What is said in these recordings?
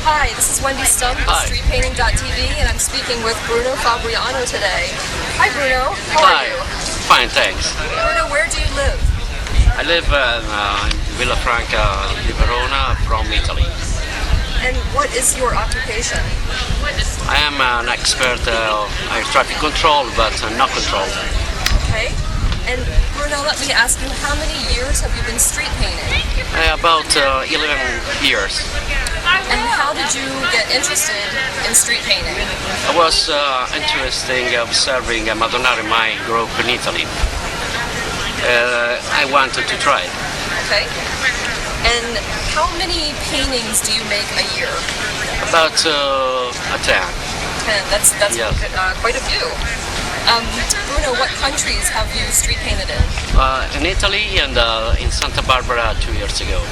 Hi, this is Wendy Stum from Hi. StreetPainting.tv, and I'm speaking with Bruno Fabriani today. Hi, Bruno. How are Hi. you? Fine, thanks. Bruno, where do you live? I live in Villafranca di Verona from Italy. And what is your occupation? I am an expert in traffic control, but not control. Okay. And Bruno, let me ask you, how many years have you been street painting? About 11 years. And how did you get interested in street painting? I was interested in observing Madonna my group in Italy. I wanted to try. Okay. And how many paintings do you make a year? About 10. 10. That's Yes. quite a few. Bruno, what countries have you street painted in? In Italy and in Santa Barbara 2 years ago.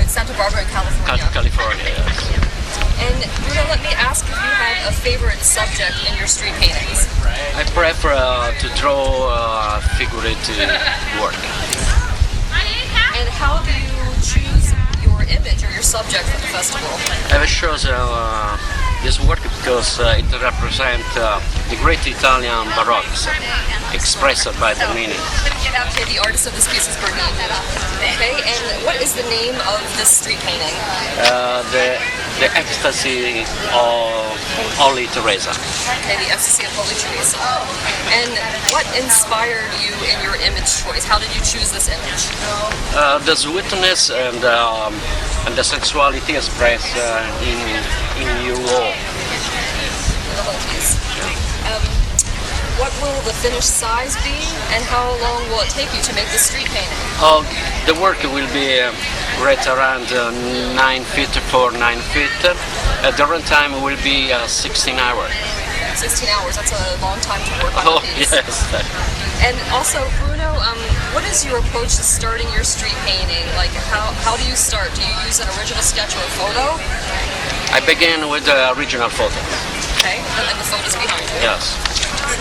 In Santa Barbara in California. California, yes. And Bruno, let me ask if you have a favorite subject in your street paintings. I prefer to draw figurative work. And how do you choose your image or your subject for the festival? I chose this work because it represents the great Italian Baroque expressed by the meaning. Okay, the artist of this piece is Bernini. Okay, and what is the name of this street painting? The ecstasy of Holy Teresa. Okay, the ecstasy of Holy Teresa. And what inspired you in your image choice? How did you choose this image? The sweetness and the sensuality expressed in you all. In the whole piece. What will the finished size be, and how long will it take you to make the street painting? The work will be right around 9 feet for 9 feet. The runtime will be 16 hours. 16 hours, that's a long time to work on a piece. Yes. And also, Bruno, what is your approach to starting your street painting? Like, how do you start? Do you use an original sketch or a photo? I began with the original photo. Okay, and the photos behind it. Yes.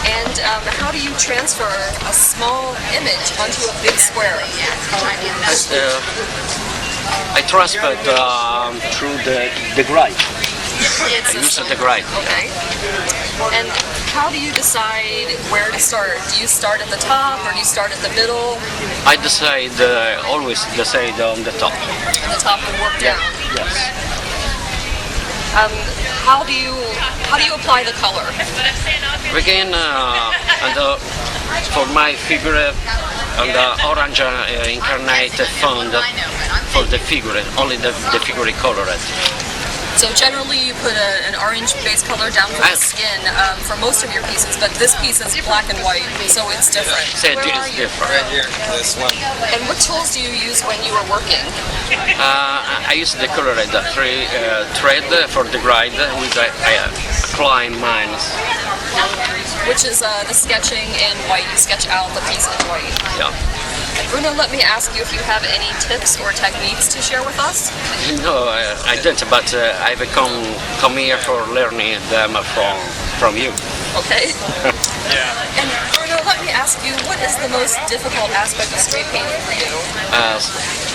And how do you transfer a small image onto a big square? I transferred through the gride. I use the gride. Okay. And how do you decide where to start? Do you start at the top or do you start at the middle? I always decide on the top. On the top and work down. Yes. How do you apply the color? Again, for my figure, and the orange incarnate font for the figure, only the figure colored. So generally you put an orange-based color down for the skin for most of your pieces, but this piece is black and white, so it's different. It is different. Right here, this one. And what tools do you use when you are working? I use the colored thread for the gride with a climb mines. Which is the sketching in white. You sketch out the piece in white. Yeah. And Bruno, let me ask you if you have any tips or techniques to share with us? No, I don't, but I've come here for learning them from you. Okay. Yeah. And Bruno, let me ask you, what is the most difficult aspect of street painting for you?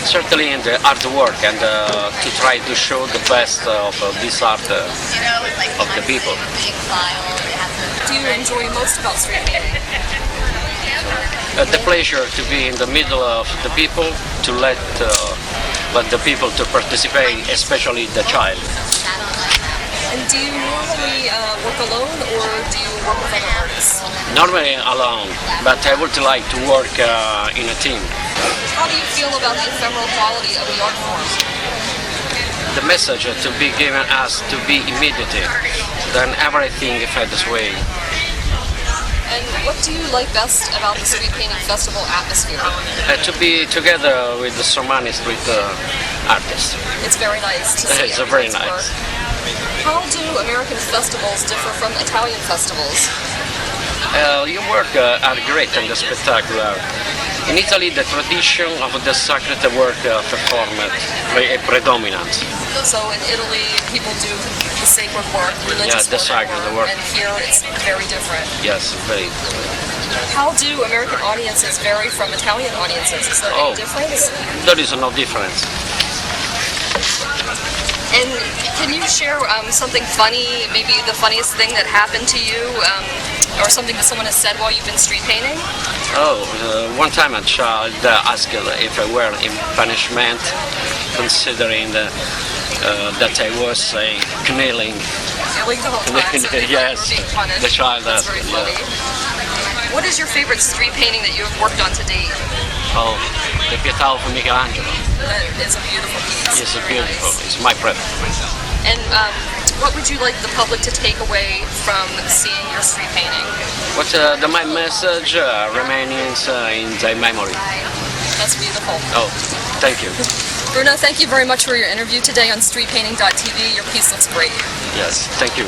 Certainly in the artwork and to try to show the best of this art of the people. What do you enjoy most about street painting? The pleasure to be in the middle of the people, to let the people to participate, especially the child. And do you normally work alone or do you work with other artists? Normally alone, but I would like to work in a team. How do you feel about the ephemeral quality of the art form? The message to be given us to be immediate, then everything fades away. And what do you like best about the street painting festival atmosphere? To be together with so many street artists. It's very nice to see. It's very everyone's nice. work. How do American festivals differ from Italian festivals? Your work are great and spectacular. In Italy, the tradition of the sacred work performed is predominant. So in Italy, people do the sacred work, religious the sacred work. and here it's very different. Yes, very. How do American audiences vary from Italian audiences? Is there any difference? There is no difference. And can you share something funny, maybe the funniest thing that happened to you, or something that someone has said while you've been street painting? One time a child asked if I were in punishment, considering that I was kneeling. Kneeling the whole time, so they Yes, were being punished. the child That's asked, very yeah. funny. What is your favorite street painting that you have worked on to date? Oh, the Pietà of Michelangelo. That is a beautiful piece. It's Very beautiful. nice. It's my preference. And what would you like the public to take away from seeing your street painting? What my message remains in their memory. That's beautiful. Oh, thank you. Bruno, thank you very much for your interview today on streetpainting.tv. Your piece looks great. Yes, thank you.